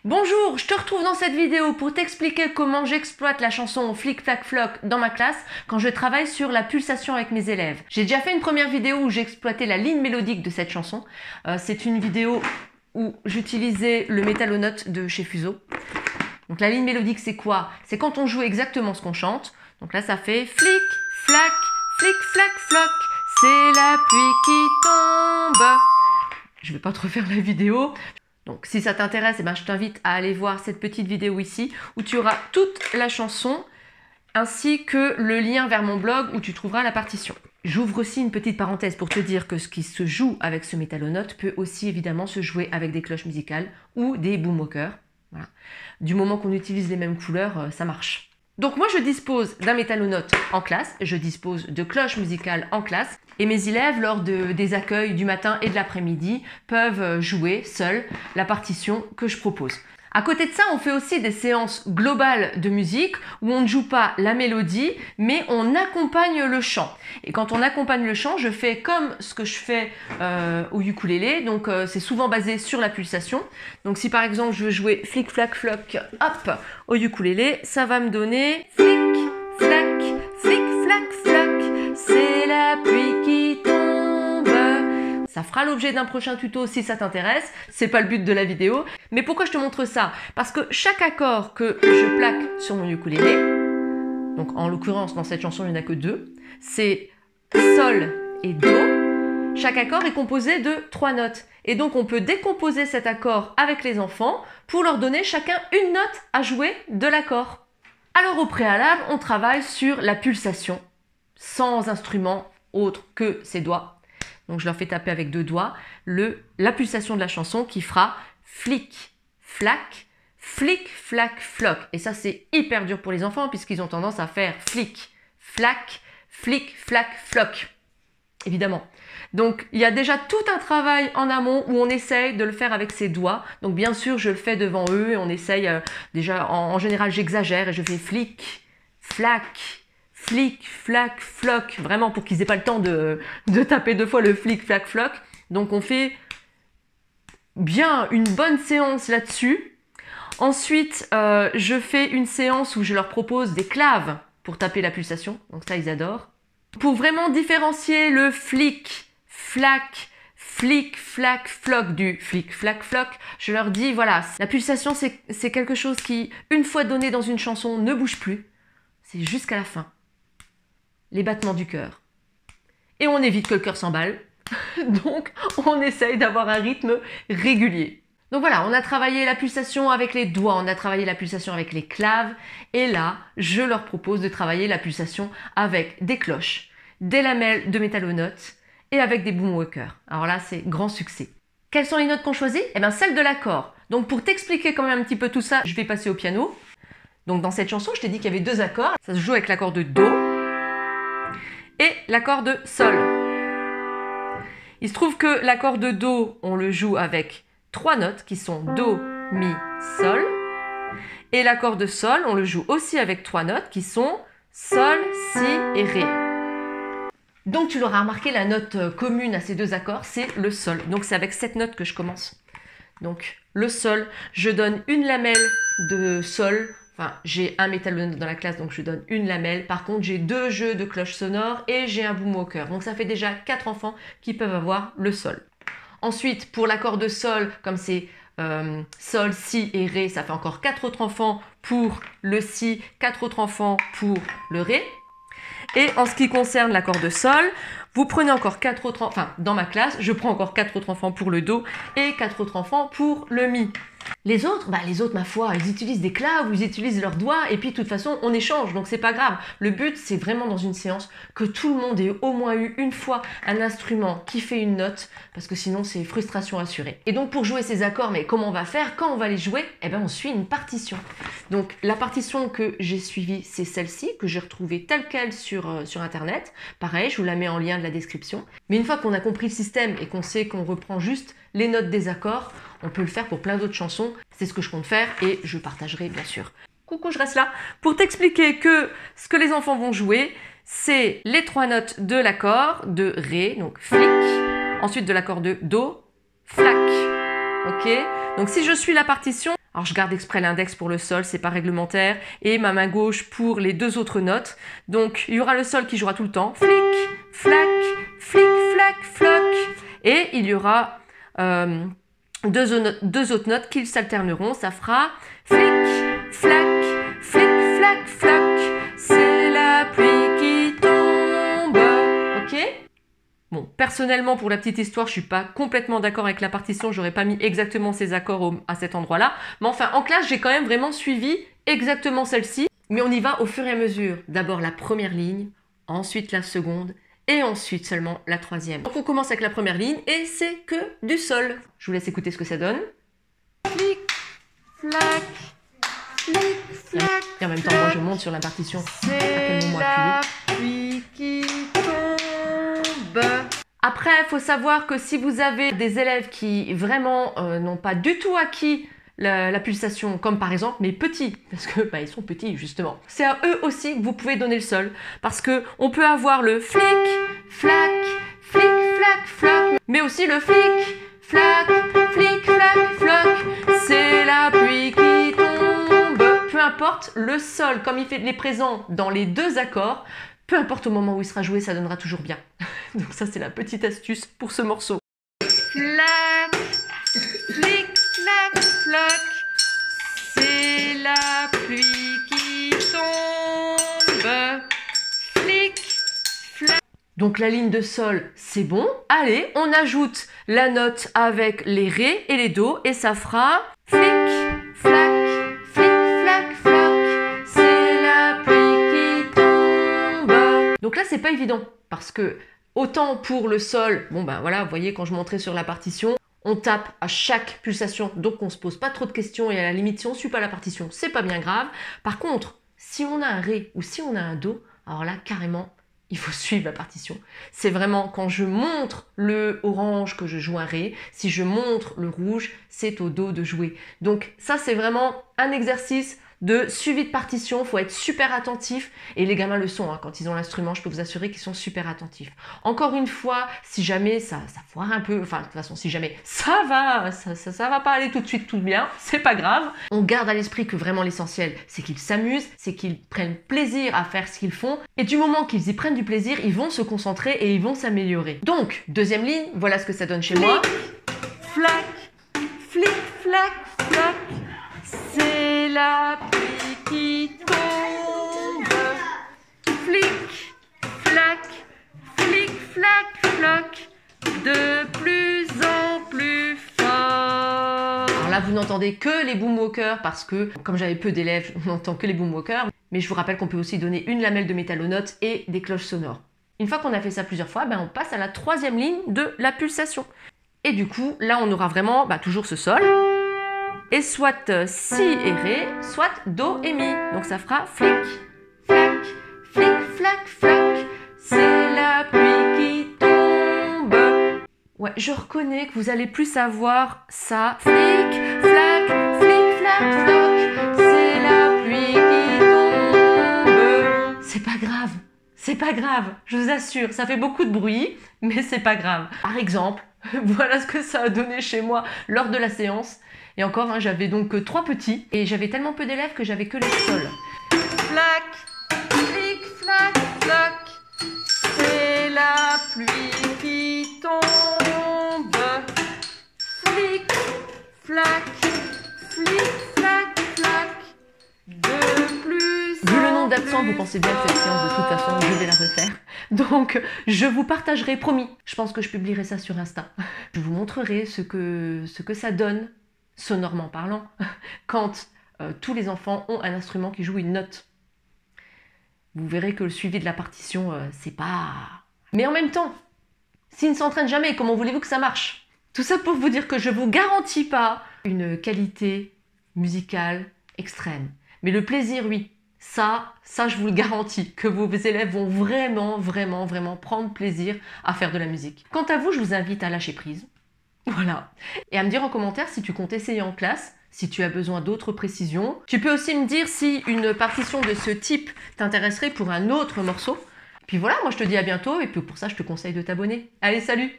Bonjour, je te retrouve dans cette vidéo pour t'expliquer comment j'exploite la chanson Flic Flac Floc dans ma classe quand je travaille sur la pulsation avec mes élèves. J'ai déjà fait une première vidéo où j'ai exploité la ligne mélodique de cette chanson. C'est une vidéo où j'utilisais le métallonote de chez Fuso. Donc la ligne mélodique c'est quoi? C'est quand on joue exactement ce qu'on chante. Donc là ça fait flic, flac, floc, c'est la pluie qui tombe. Je vais pas te refaire la vidéo. Donc si ça t'intéresse, je t'invite à aller voir cette petite vidéo ici où tu auras toute la chanson ainsi que le lien vers mon blog où tu trouveras la partition. J'ouvre aussi une petite parenthèse pour te dire que ce qui se joue avec ce métallonote peut aussi évidemment se jouer avec des cloches musicales ou des boomwalkers. Voilà. Du moment qu'on utilise les mêmes couleurs, ça marche. Donc moi je dispose d'un métallonote en classe, je dispose de cloches musicales en classe et mes élèves lors des accueils du matin et de l'après-midi peuvent jouer seuls la partition que je propose. À côté de ça, on fait aussi des séances globales de musique où on ne joue pas la mélodie, mais on accompagne le chant. Et quand on accompagne le chant, je fais comme ce que je fais au ukulélé. Donc c'est souvent basé sur la pulsation. Donc si par exemple je veux jouer flic flac floc hop au ukulélé, ça va me donner flic flac floc, c'est la pluie qui tombe. Ça fera l'objet d'un prochain tuto si ça t'intéresse, c'est pas le but de la vidéo. Mais pourquoi je te montre ça? Parce que chaque accord que je plaque sur mon ukulélé, donc en l'occurrence dans cette chanson il n'y en a que deux, c'est Sol et Do. Chaque accord est composé de 3 notes. Et donc on peut décomposer cet accord avec les enfants pour leur donner chacun une note à jouer de l'accord. Alors au préalable, on travaille sur la pulsation, sans instrument autre que ses doigts. Donc je leur fais taper avec 2 doigts la pulsation de la chanson qui fera flic, flac, flic, flac, floc. Et ça c'est hyper dur pour les enfants puisqu'ils ont tendance à faire flic, flac, flic, flac, floc. Évidemment. Donc il y a déjà tout un travail en amont où on essaye de le faire avec ses doigts. Donc bien sûr je le fais devant eux et on essaye déjà en général j'exagère et je fais flic, flac, flic, flac, floc, vraiment pour qu'ils aient pas le temps de taper 2 fois le flic, flac, floc. Donc on fait bien une bonne séance là-dessus. Ensuite, je fais une séance où je leur propose des claves pour taper la pulsation. Donc ça, ils adorent. Pour vraiment différencier le flic, flac, flic, flac, floc du flic, flac, floc, je leur dis, voilà, la pulsation, c'est quelque chose qui, une fois donné dans une chanson, ne bouge plus. C'est jusqu'à la fin. Les battements du cœur. Et on évite que le cœur s'emballe. Donc, on essaye d'avoir un rythme régulier. Donc voilà, on a travaillé la pulsation avec les doigts, on a travaillé la pulsation avec les claves. Et là, je leur propose de travailler la pulsation avec des cloches, des lamelles de métallonote et avec des boomwalkers. Alors là, c'est grand succès. Quelles sont les notes qu'on choisit? Eh bien, celles de l'accord. Donc pour t'expliquer quand même un petit peu tout ça, je vais passer au piano. Donc dans cette chanson, je t'ai dit qu'il y avait 2 accords. Ça se joue avec l'accord de Do et l'accord de Sol. Il se trouve que l'accord de Do, on le joue avec 3 notes qui sont Do, Mi, Sol. Et l'accord de Sol, on le joue aussi avec 3 notes qui sont Sol, Si et Ré. Donc tu l'auras remarqué, la note commune à ces 2 accords, c'est le Sol. Donc c'est avec cette note que je commence. Donc le Sol, je donne une lamelle de Sol. Enfin, j'ai un métallonote dans la classe, donc je donne une lamelle. Par contre, j'ai 2 jeux de cloches sonores et j'ai un boomwalker. Donc ça fait déjà 4 enfants qui peuvent avoir le Sol. Ensuite, pour l'accord de Sol, comme c'est Sol, Si et Ré, ça fait encore 4 autres enfants pour le Si, 4 autres enfants pour le Ré. Et en ce qui concerne l'accord de Sol, vous prenez encore 4 autres enfants, enfin dans ma classe, je prends encore 4 autres enfants pour le Do et 4 autres enfants pour le Mi. Les autres, ma foi, ils utilisent des claves ou ils utilisent leurs doigts et puis de toute façon on échange, donc c'est pas grave. Le but c'est vraiment dans une séance que tout le monde ait au moins eu une fois un instrument qui fait une note parce que sinon c'est frustration assurée. Et donc pour jouer ces accords, mais comment on va faire quand on va les jouer? Eh bien on suit une partition. Donc la partition que j'ai suivie c'est celle-ci que j'ai retrouvée telle quelle sur internet. Pareil, je vous la mets en lien de la description. Mais une fois qu'on a compris le système et qu'on sait qu'on reprend juste les notes des accords, on peut le faire pour plein d'autres chansons. C'est ce que je compte faire et je partagerai bien sûr. Coucou, je reste là pour t'expliquer que ce que les enfants vont jouer, c'est les 3 notes de l'accord de Ré, donc flic, ensuite de l'accord de Do, flac. Ok? Donc si je suis la partition, Alors je garde exprès l'index pour le sol, c'est pas réglementaire, et ma main gauche pour les deux autres notes. Donc il y aura le sol qui jouera tout le temps, flic, flac, flic, flac, floc, et il y aura deux autres notes qui s'alterneront, ça fera flic, flac, flic, flac, floc, c'est la pluie qui tombe, ok? Bon, personnellement, pour la petite histoire, je suis pas complètement d'accord avec la partition, j'aurais pas mis exactement ces accords à cet endroit-là, mais enfin, en classe, j'ai quand même vraiment suivi exactement celle-ci, mais on y va au fur et à mesure. D'abord la première ligne, ensuite la seconde, et ensuite seulement la troisième. Donc on commence avec la première ligne, et c'est que du sol. Je vous laisse écouter ce que ça donne. Flic, flac, flic, flac, et en même temps, moi, je monte sur la partition. À quel moment appuyer. Après, il faut savoir que si vous avez des élèves qui vraiment n'ont pas du tout acquis la pulsation, comme par exemple mes petits, parce que ils sont petits justement, c'est à eux aussi que vous pouvez donner le sol, parce que on peut avoir le flic, flac, flic, flac, floc, mais aussi le flic, flac, flic, flac, floc, c'est la pluie qui tombe. Peu importe le sol, comme il est présent dans les deux accords, peu importe au moment où il sera joué, ça donnera toujours bien. Donc ça, c'est la petite astuce pour ce morceau. Flac, flic, flac, floc, c'est la pluie qui tombe. Flic, flac. Donc la ligne de sol, c'est bon. Allez, on ajoute la note avec les ré et les do et ça fera flic, flac, flic, flac, floc, c'est la pluie qui tombe. Donc là, c'est pas évident parce que autant pour le sol, bon ben voilà, vous voyez quand je montrais sur la partition, on tape à chaque pulsation, donc on se pose pas trop de questions et à la limite si on suit pas la partition, c'est pas bien grave. Par contre, si on a un ré ou si on a un do, alors là carrément, il faut suivre la partition. C'est vraiment quand je montre le orange que je joue un ré, si je montre le rouge, c'est au do de jouer. Donc ça c'est vraiment un exercice de suivi de partition, il faut être super attentif et les gamins le sont, hein. Quand ils ont l'instrument, je peux vous assurer qu'ils sont super attentifs. Encore une fois, si jamais ça foire un peu, enfin de toute façon si jamais ça va pas aller tout de suite tout bien, c'est pas grave. On garde à l'esprit que vraiment l'essentiel, c'est qu'ils s'amusent, c'est qu'ils prennent plaisir à faire ce qu'ils font et du moment qu'ils y prennent du plaisir, ils vont se concentrer et ils vont s'améliorer. Donc, deuxième ligne, voilà ce que ça donne chez moi. Flac, flic, flac, flac. C'est la pluie qui tombe. Flic, flac, flic, flac, floc, de plus en plus fort. Alors là, vous n'entendez que les boomwalkers parce que, comme j'avais peu d'élèves, on n'entend que les boomwalkers. Mais je vous rappelle qu'on peut aussi donner une lamelle de métal aux notes et des cloches sonores. Une fois qu'on a fait ça plusieurs fois, on passe à la troisième ligne de la pulsation. Et du coup, là, on aura vraiment toujours ce sol. Et soit si et ré, soit do et mi. Donc ça fera flic, flac, flic, flac, floc, c'est la pluie qui tombe. Ouais, je reconnais que vous allez plus savoir ça. Flic, flac, flic, flac, floc, c'est la pluie qui tombe. C'est pas grave, c'est pas grave, je vous assure, ça fait beaucoup de bruit, mais c'est pas grave. Par exemple, voilà ce que ça a donné chez moi lors de la séance. Et encore, hein, j'avais donc que 3 petits et j'avais tellement peu d'élèves que j'avais que les sols. Flac, flic, flac, floc, c'est la pluie qui tombe. Flic, flac, flic, flac, flac, de plus. Vu le nombre d'absents, vous pensez bien que cette séance, de toute façon, je vais la refaire. Donc, je vous partagerai, promis. Je pense que je publierai ça sur Insta. Je vous montrerai ce que ça donne, sonorement parlant, quand tous les enfants ont un instrument qui joue une note. Vous verrez que le suivi de la partition, c'est pas... Mais en même temps, s'ils ne s'entraînent jamais, comment voulez-vous que ça marche? Tout ça pour vous dire que je ne vous garantis pas une qualité musicale extrême. Mais le plaisir, oui. Ça, je vous le garantis, que vos élèves vont vraiment prendre plaisir à faire de la musique. Quant à vous, je vous invite à lâcher prise. Voilà. Et à me dire en commentaire si tu comptes essayer en classe, si tu as besoin d'autres précisions. Tu peux aussi me dire si une partition de ce type t'intéresserait pour un autre morceau. Puis voilà, moi je te dis à bientôt et puis pour ça je te conseille de t'abonner. Allez, salut!